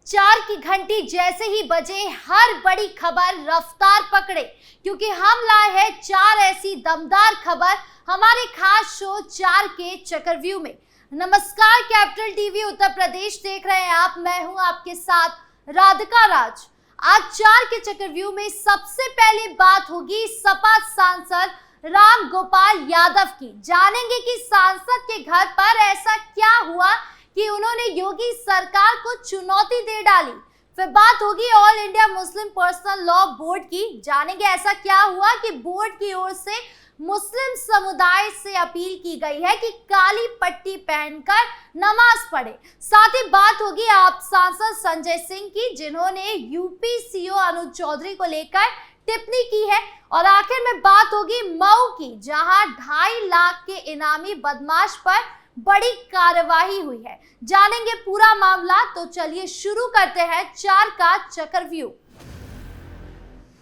चार की घंटी जैसे ही बजे हर बड़ी खबर रफ्तार पकड़े, क्योंकि हम लाए हैं चार ऐसी दमदार खबर हमारे खास शो चार के चक्रव्यूह में। नमस्कार, कैपिटल टीवी उत्तर प्रदेश देख रहे हैं आप। मैं हूं आपके साथ राधिका राज। आज चार के चक्रव्यूह में सबसे पहले बात होगी सपा सांसद राम गोपाल यादव की। जानेंगे कि सांसद के घर पर ऐसा क्या हुआ कि उन्होंने योगी सरकार को चुनौती दे डाली। फिर बात होगी all India Muslim Personal Law Board की। जानेंगे ऐसा क्या हुआ कि बोर्ड की ओर से मुस्लिम समुदाय से अपील की गई है कि काली पट्टी पहनकर नमाज पढ़े। साथ ही बात होगी आप सांसद संजय सिंह की, जिन्होंने यूपी सीओ अनुज चौधरी को लेकर टिप्पणी की है। और आखिर में बात होगी मऊ की, जहां 2.5 लाख के इनामी बदमाश पर बड़ी कार्यवाही हुई है। जानेंगे पूरा मामला, तो चलिए शुरू करते हैं चार का चक्रव्यूह।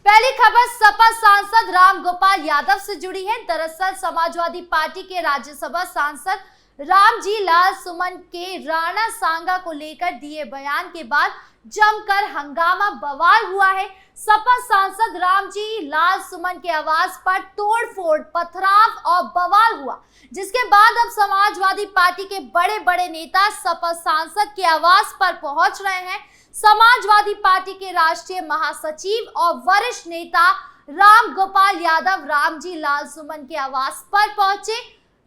पहली खबर सपा सांसद राम गोपाल यादव से जुड़ी है। दरअसल समाजवादी पार्टी के राज्यसभा सांसद रामजी लाल सुमन के राणा सांगा को लेकर दिए बयान के बाद जमकर हंगामा बवाल हुआ है। सपा सांसद रामजी लाल सुमन के आवास पर तोड़फोड़, पथराव और बवाल हुआ, जिसके बाद अब समाजवादी पार्टी के बड़े बड़े नेता सपा सांसद के आवास पर पहुंच रहे हैं। समाजवादी पार्टी के राष्ट्रीय महासचिव और वरिष्ठ नेता राम गोपाल यादव रामजी लाल सुमन के आवास पर पहुंचे।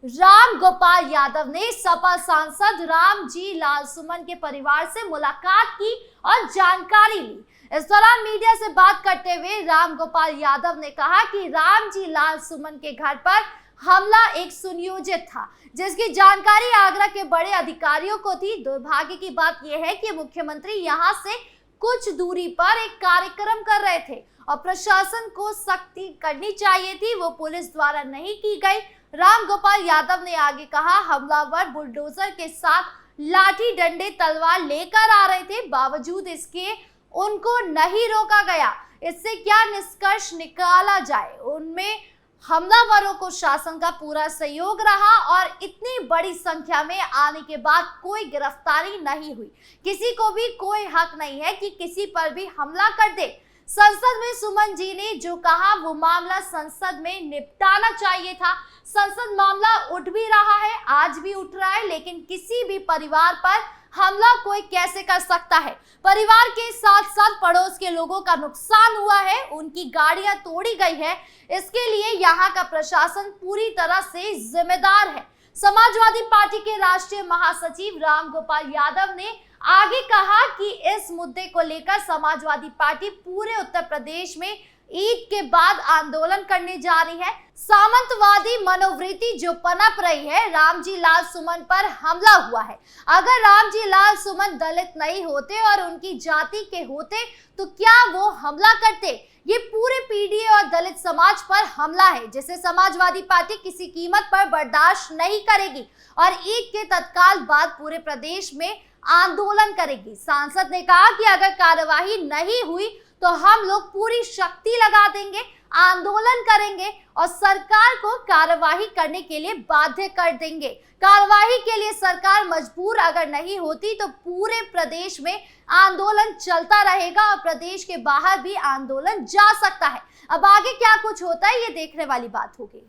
राम गोपाल यादव ने सपा सांसद रामजी लाल सुमन के परिवार से मुलाकात की और जानकारी ली। इस दौरान मीडिया से बात करते हुए राम गोपाल यादव ने कहा कि रामजी लाल सुमन के घर पर हमला एक सुनियोजित था, जिसकी जानकारी आगरा के बड़े अधिकारियों को थी। दुर्भाग्य की बात यह है कि मुख्यमंत्री यहां से कुछ दूरी पर एक कार्यक्रम कर रहे थे और प्रशासन को सख्ती करनी चाहिए थी, वो पुलिस द्वारा नहीं की गई। राम गोपाल यादव ने आगे कहा, हमलावर बुलडोजर के साथ लाठी डंडे तलवार लेकर आ रहे थे, बावजूद इसके उनको नहीं रोका गया। इससे क्या निष्कर्ष निकाला जाए? उनमें हमलावरों को शासन का पूरा सहयोग रहा और इतनी बड़ी संख्या में आने के बाद कोई गिरफ्तारी नहीं हुई। किसी को भी कोई हक नहीं है कि किसी पर भी हमला कर दे। संसद में सुमन जी ने जो कहा वो मामला संसद में निपटाना चाहिए था। संसद मामला उठ भी रहा है, आज भी उठ रहा है, लेकिन किसी भी परिवार पर हमला कोई कैसे कर सकता है? परिवार के साथ साथ पड़ोस के लोगों का नुकसान हुआ है, उनकी गाड़ियां तोड़ी गई है। इसके लिए यहाँ का प्रशासन पूरी तरह से जिम्मेदार है। समाजवादी पार्टी के राष्ट्रीय महासचिव राम गोपाल यादव ने आगे कहा कि इस मुद्दे को लेकर समाजवादी पार्टी पूरे उत्तर प्रदेश में ईद के बाद आंदोलन करने जा रही है। सामंतवादी मनोवृत्ति जो पनप रही है, रामजी लाल सुमन पर हमला हुआ है। अगर रामजी लाल सुमन दलित नहीं होते और उनकी जाति के होते तो क्या वो हमला करते? ये पूरे पीडीए और दलित समाज पर हमला है, जिसे समाजवादी पार्टी किसी कीमत पर बर्दाश्त नहीं करेगी और ईद के तत्काल बाद पूरे प्रदेश में आंदोलन करेगी। सांसद ने कहा कि अगर कार्यवाही नहीं हुई तो हम लोग पूरी शक्ति लगा देंगे, आंदोलन करेंगे और सरकार को कार्यवाही करने के लिए बाध्य कर देंगे। कार्यवाही के लिए सरकार मजबूर अगर नहीं होती तो पूरे प्रदेश में आंदोलन चलता रहेगा और प्रदेश के बाहर भी आंदोलन जा सकता है। अब आगे क्या कुछ होता है, ये देखने वाली बात होगी।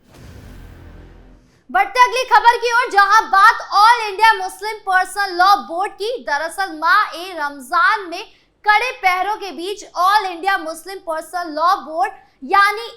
बढ़ते अगली खबर की ओर, जहां बात All India Muslim Personal Law Board की। दरअसल माह रमजान में कड़े पहरों के बीच All India Muslim Personal Law Board यानी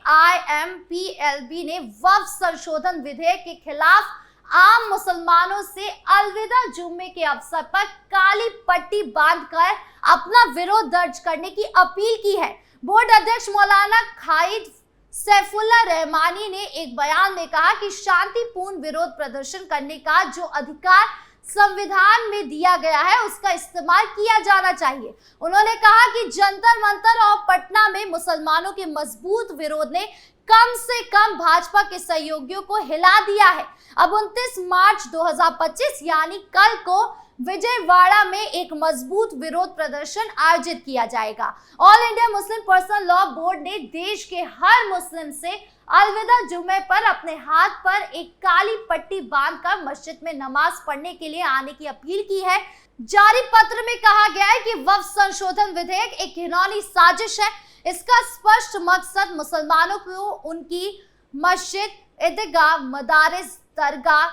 AIMPLB ने वक्फ संशोधन विधेयक के खिलाफ आम मुसलमानों से अलविदा जुम्मे के अवसर पर काली पट्टी बांधकर अपना विरोध दर्ज करने की अपील की है। बोर्ड अध्यक्ष मौलाना खालिद सैफुल्लाह रहमानी ने एक बयान में कहा कि शांतिपूर्ण विरोध प्रदर्शन करने का जो अधिकार संविधान में दिया गया है उसका इस्तेमाल किया जाना चाहिए। उन्होंने कहा कि जंतर मंतर और पटना में मुसलमानों के मजबूत विरोध ने कम से कम भाजपा के सहयोगियों को हिला दिया है। अब 29 मार्च 2025 यानी कल को विजयवाड़ा में एक मजबूत विरोध प्रदर्शन आयोजित किया जाएगा। All India Muslim Personal Law board ने देश के हर मुस्लिम से अलविदा जुमे पर अपने हाथ पर एक काली पट्टी बांधकर मस्जिद में नमाज पढ़ने के लिए आने की अपील की है। जारी पत्र में कहा गया है कि वक्फ संशोधन विधेयक एक घिनौनी साजिश है। इसका स्पष्ट मकसद मुसलमानों को उनकी मस्जिद, ईदगाह, मदारिस, दरगाह,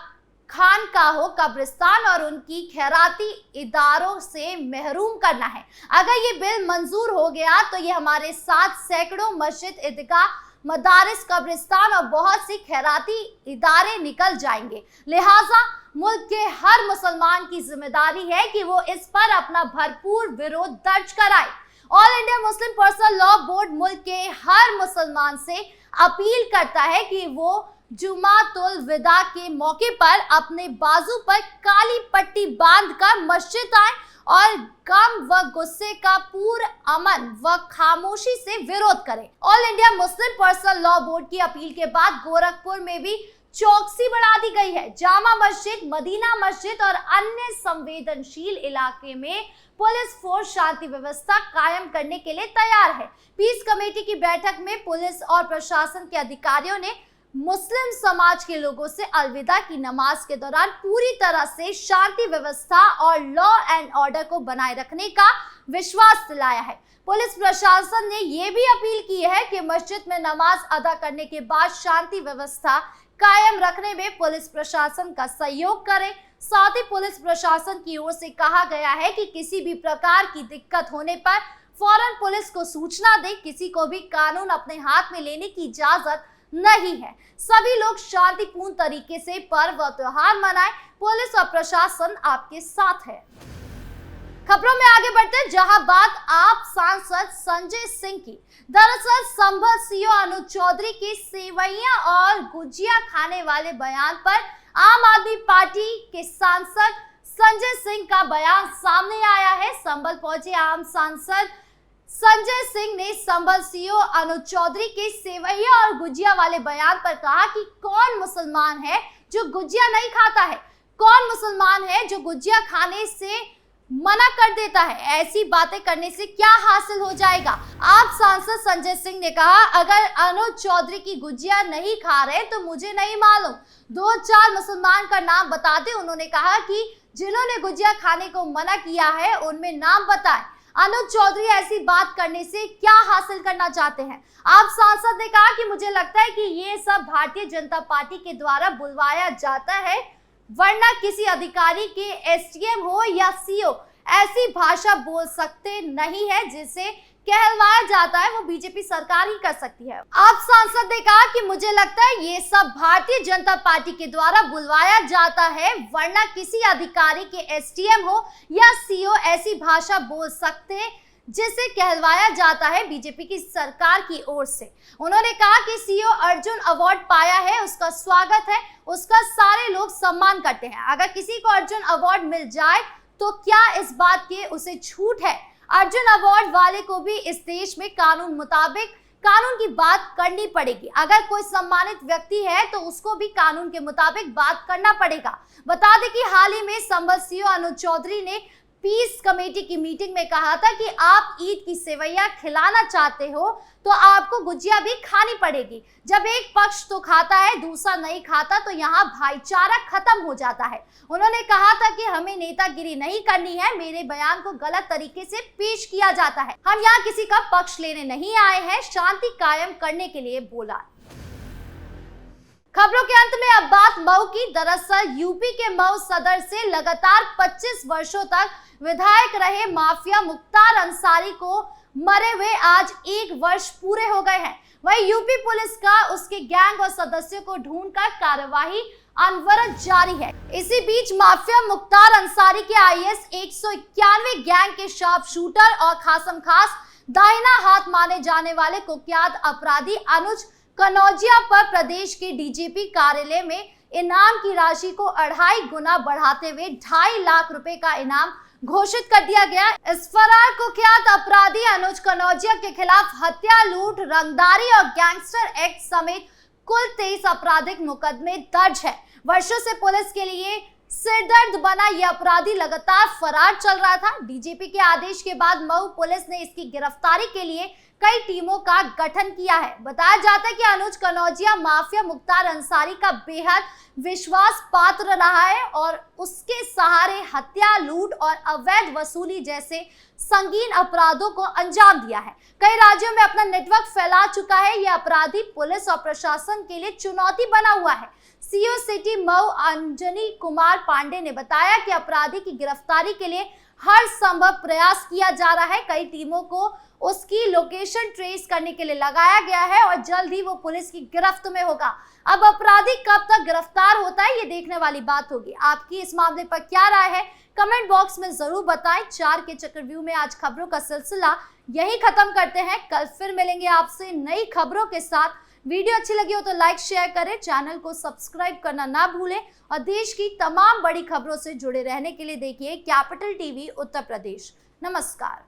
खानकाहों, कब्रिस्तान और उनकी खैराती इदारों से महरूम करना है। अगर ये बिल मंजूर हो गया तो ये हमारे साथ सैकड़ों मस्जिद, ईदगाह, मदारिस, कब्रिस्तान और बहुत सी खैराती इदारे निकल जाएंगे। लिहाजा मुल्क के हर मुसलमान की जिम्मेदारी है कि वो इस पर अपना भरपूर विरोध दर्ज कराए। All India Muslim Personal Law board मुल्क के हर मुसलमान से अपील करता है कि वो जुमातुल विदा के मौके पर अपने बाजू पर काली पट्टी बांधकर मस्जिद आए और गम व गुस्से का पूर्ण अमन व खामोशी से विरोध करें। All India Muslim Personal Law Board की अपील के बाद गोरखपुर में भी चौकसी बढ़ा दी गई है। जामा मस्जिद, मदीना मस्जिद और अन्य संवेदनशील इलाके में पुलिस फोर्स शांति व्यवस्था कायम करने के लिए तैयार है। पीस कमेटी की बैठक में पुलिस और प्रशासन के अधिकारियों ने मुस्लिम समाज के लोगों से अलविदा की नमाज के दौरान पूरी तरह से शांति व्यवस्था और लॉ एंड ऑर्डर को बनाए रखने का विश्वास दिलाया है। पुलिस प्रशासन ने यह भी अपील की है कि मस्जिद में नमाज अदा करने के बाद शांति व्यवस्था कायम रखने में पुलिस प्रशासन का सहयोग करें। साथ ही पुलिस प्रशासन की ओर से कहा गया है कि किसी भी प्रकार की दिक्कत होने पर फौरन पुलिस को सूचना दे। किसी को भी कानून अपने हाथ में लेने की इजाजत नहीं है। सभी लोग शांतिपूर्ण तरीके से पर्व और त्योहार मनाएं। पुलिस और प्रशासन आपके साथ है। खबरों में आगे बढ़ते हैं, जहां बात आप सांसद संजय सिंह की। दरअसल संभल सीओ अनुज चौधरी के सेवैयां और गुजिया खाने वाले बयान पर आम आदमी पार्टी के सांसद संजय सिंह का बयान सामने आया है। संभल पहुंचे आम सांसद संजय सिंह ने संभल सीओ अनुज चौधरी के सेवैया और गुजिया वाले बयान पर कहा कि कौन मुसलमान है जो गुजिया नहीं खाता है, कौन मुसलमान है जो गुजिया खाने से मना कर देता है। ऐसी बातें करने से क्या हासिल हो जाएगा। आप सांसद संजय सिंह ने कहा, अगर अनुज चौधरी की गुजिया नहीं खा रहे तो मुझे नहीं मालूम, 2-4 मुसलमान का नाम बता दे। उन्होंने कहा कि जिन्होंने गुजिया खाने को मना किया है उनमें नाम बताएं। अनुज चौधरी ऐसी बात करने से क्या हासिल करना चाहते हैं। आप सांसद ने कहा कि मुझे लगता है कि ये सब भारतीय जनता पार्टी के द्वारा बुलवाया जाता है, वरना किसी अधिकारी के एसडीएम हो या सीओ ऐसी भाषा बोल सकते नहीं है। जिसे कहलवाया जाता है वो बीजेपी सरकार ही कर सकती है। आप सांसद ने कहा कि मुझे लगता है ये सब भारतीय जनता पार्टी के द्वारा बुलवाया जाता है, वरना किसी अधिकारी के एसडीएम हो या सीओ ऐसी भाषा बोल सकते जिसे कहलवाया जाता है बीजेपी की सरकार की ओर से। उन्होंने कहा कि सीओ अर्जुन अवार्ड पाया है, उसका स्वागत है, उसका सारे लोग सम्मान करते हैं। अगर किसी को अर्जुन अवार्ड मिल जाए तो क्या इस बात की उसे छूट है। अर्जुन अवार्ड वाले को भी इस देश में कानून मुताबिक कानून की बात करनी पड़ेगी। अगर कोई सम्मानित व्यक्ति है तो उसको भी कानून के मुताबिक बात करना पड़ेगा। बता दें कि हाल ही में संभल सीओ अनुज चौधरी ने पीस कमेटी की मीटिंग में कहा था कि आप ईद की सेवैया खिलाना चाहते हो तो आपको गुजिया भी खानी पड़ेगी। जब एक पक्ष तो खाता है दूसरा नहीं खाता तो यहाँ भाईचारा खत्म हो जाता है। उन्होंने कहा था कि हमें नेतागिरी नहीं करनी है, मेरे बयान को गलत तरीके से पेश किया जाता है, हम यहाँ किसी का पक्ष लेने नहीं आए हैं, शांति कायम करने के लिए बोला। खबरों के अंत में अब बात मऊ की। दरअसल यूपी के मऊ सदर से लगातार 25 वर्षों तक विधायक रहे माफिया मुख्तार अंसारी को मरे हुए आज 1 वर्ष पूरे हो गए हैं। वहीं यूपी पुलिस का उसके गैंग और सदस्यों को ढूंढकर कार्यवाही अनवरत जारी है। इसी बीच माफिया मुख्तार अंसारी के आईएस 191 गैंग के शार्प शूटर और खासम खास दाहिना हाथ माने जाने वाले कुख्यात अपराधी अनुज कनौजिया पर प्रदेश के डीजीपी कार्यालय में इनाम की राशि को 2.5 गुना बढ़ाते हुए 2.5 लाख रुपए का इनाम घोषित कर दिया गया। इस फरार कुख्यात अपराधी अनुज कनौजिया के खिलाफ हत्या, लूट, रंगदारी और गैंगस्टर एक्ट समेत कुल 23 आपराधिक मुकदमे दर्ज है। वर्षों से पुलिस के लिए सिरदर्द बना यह अपराधी लगातार फरार चल रहा था। डीजीपी के आदेश के बाद मऊ पुलिस ने इसकी गिरफ्तारी के लिए कई टीमों का गठन किया है। बताया जाता है कि अनुज कनौजिया माफिया मुख्तार अंसारी का बेहद विश्वास पात्र रहा है और उसके सहारे हत्या, लूट और अवैध वसूली जैसे संगीन अपराधों को अंजाम दिया है। कई राज्यों में अपना नेटवर्क फैला चुका है। यह अपराधी पुलिस और प्रशासन के लिए चुनौती बना हुआ है। सीओ सिटी मऊ अंजनी कुमार पांडे ने बताया कि अपराधी की गिरफ्तारी के लिए हर संभव प्रयास किया जा रहा है। कई टीमों को उसकी लोकेशन ट्रेस करने के लिए लगाया गया है और जल्द ही वो पुलिस की गिरफ्त में होगा। अब अपराधी कब तक गिरफ्तार होता है, ये देखने वाली बात होगी। आपकी इस मामले पर क्या राय है, कमेंट बॉक्स में जरूर बताएं। 4 के चक्रव्यूह में आज खबरों का सिलसिला यही खत्म करते हैं। कल फिर मिलेंगे आपसे नई खबरों के साथ। वीडियो अच्छी लगी हो तो लाइक शेयर करें, चैनल को सब्सक्राइब करना ना भूलें और देश की तमाम बड़ी खबरों से जुड़े रहने के लिए देखिए कैपिटल टीवी उत्तर प्रदेश। नमस्कार।